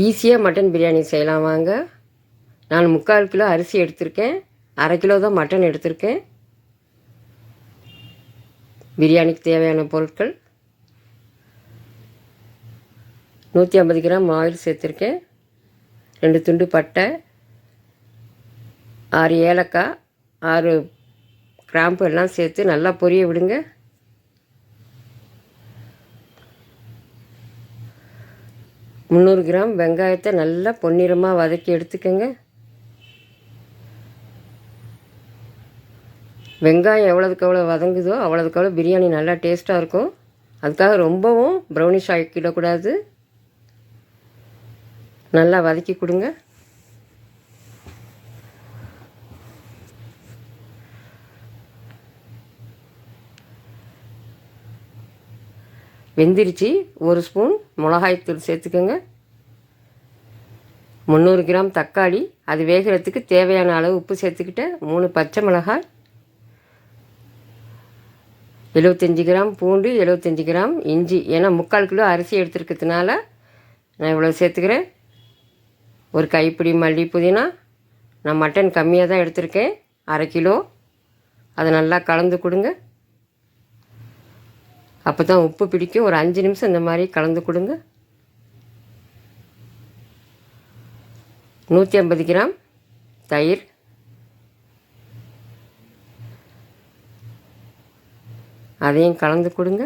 ஈஸியாக மட்டன் பிரியாணி செய்யலாம் வாங்க. நான் 3/4 கிலோ அரிசி எடுத்திருக்கேன். 1/2 கிலோ தான் மட்டன் எடுத்திருக்கேன். பிரியாணிக்கு தேவையான பொருட்கள்: 150 கிராம் ஆயில் சேர்த்துருக்கேன், 2 துண்டு பட்டை, 6 ஏலக்காய், 6 கிராம்பு எல்லாம் சேர்த்து நல்லா பொரிய விடுங்க. முந்நூறு கிராம் வெங்காயத்தை நல்லா பொன்னிறமாக வதக்கி எடுத்துக்கோங்க. வெங்காயம் எவ்வளோதுக்கு எவ்வளோ வதங்குதோ அவ்வளோதுக்கு எவ்வளோ பிரியாணி நல்லா டேஸ்ட்டாக இருக்கும். அதுக்காக ரொம்பவும் ப்ரௌனிஷ் ஆக்கிடக்கூடாது. நல்லா வதக்கி கொடுங்க. வெந்திரிச்சு 1 ஸ்பூன் மிளகாய்த்தூள் சேர்த்துக்கோங்க. 300 கிராம் தக்காளி, அது வேகிறதுக்கு தேவையான அளவு உப்பு சேர்த்துக்கிட்டேன். 3 பச்சை மிளகாய், 75 கிராம் பூண்டு, 75 கிராம் இஞ்சி. ஏன்னா 3/4 கிலோ அரிசி எடுத்துருக்கிறதுனால நான் இவ்வளோ சேர்த்துக்கிறேன். ஒரு கைப்பிடி மல்லி புதினா. நான் மட்டன் கம்மியாக தான் எடுத்திருக்கேன், 1/2 கிலோ. அதை நல்லா கலந்து கொடுங்க. அப்போ தான் உப்பு பிடிக்கும். ஒரு 5 நிமிஷம் இந்த மாதிரி கலந்து கொடுங்க. 150 கிராம் தயிர், அதையும் கலந்து கொடுங்க.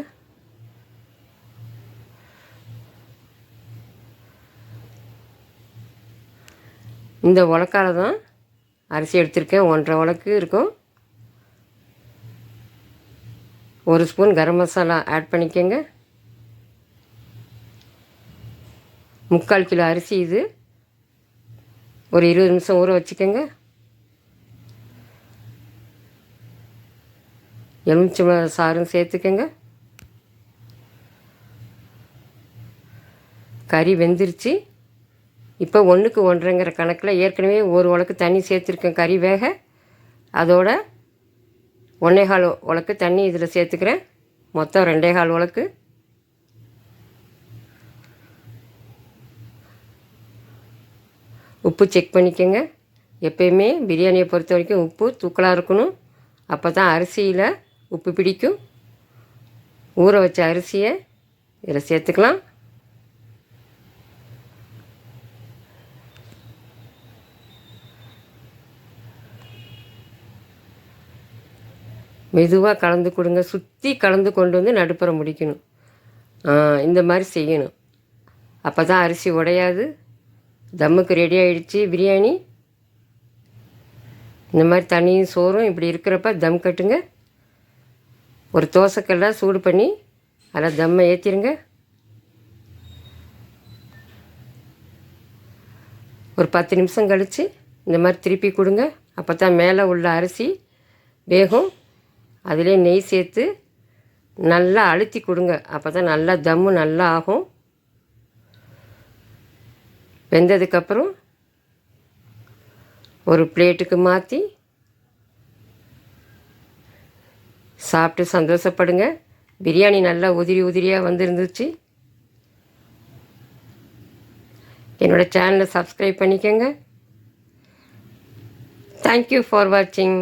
இந்த உலக்கால தான் அரிசி எடுத்திருக்கேன், 1.5 உலக்கு இருக்கும். 1 ஸ்பூன் கரம் மசாலா ஆட் பண்ணிக்கோங்க. 3/4 கிலோ அரிசி இது. ஒரு 20 நிமிஷம் ஊற வச்சுக்கோங்க. எலுமிச்சம்பழம் சாறும் சேர்த்துக்கோங்க. கறி வெந்துருச்சு. இப்போ 1க்கு 1.5ங்கிற கணக்கில் ஏற்கனவே 1 உலக்கு தண்ணி சேர்த்துருக்கேன் கறி வேக. அதோட 1.25 உலக்கு தண்ணி இதில் சேர்த்துக்கிறேன். மொத்தம் 2.25 உலக்கு. உப்பு செக் பண்ணிக்கோங்க. எப்பயுமே பிரியாணியை பொறுத்த வரைக்கும் உப்பு தூக்கலாக இருக்கணும். அப்போ தான் அரிசியில் உப்பு பிடிக்கும். ஊற வச்ச அரிசியை இதில் சேர்த்துக்கலாம். மெதுவாக கலந்து கொடுங்க. சுற்றி கலந்து கொண்டு வந்து நடுப்புற முடிக்கணும். இந்த மாதிரி செய்யணும். அப்போ தான் அரிசி உடையாது. தம்முக்கு ரெடி ஆகிடுச்சு பிரியாணி. இந்த மாதிரி தண்ணியும் சோறும் இப்படி இருக்கிறப்ப தம் கட்டுங்க. ஒரு தோசைக்கல்ல சூடு பண்ணி அதில் தம்மை ஏற்றிடுங்க. ஒரு 10 நிமிஷம் கழித்து இந்த மாதிரி திருப்பி கொடுங்க. அப்போ தான் மேலே உள்ள அரிசி வேகும். அதிலே நெய் சேர்த்து நல்லா அழுத்தி கொடுங்க. அப்போ தான் நல்லா தம்மு நல்லா ஆகும். வெந்ததுக்கப்புறம் ஒரு பிளேட்டுக்கு மாற்றி சாப்பிட்டு சந்தோஷப்படுங்க. பிரியாணி நல்லா உதிரி உதிரியாக வந்துருந்துச்சு. என்னோடய சேனலை சப்ஸ்கிரைப் பண்ணிக்கோங்க. தேங்க்யூ ஃபார் வாட்சிங்.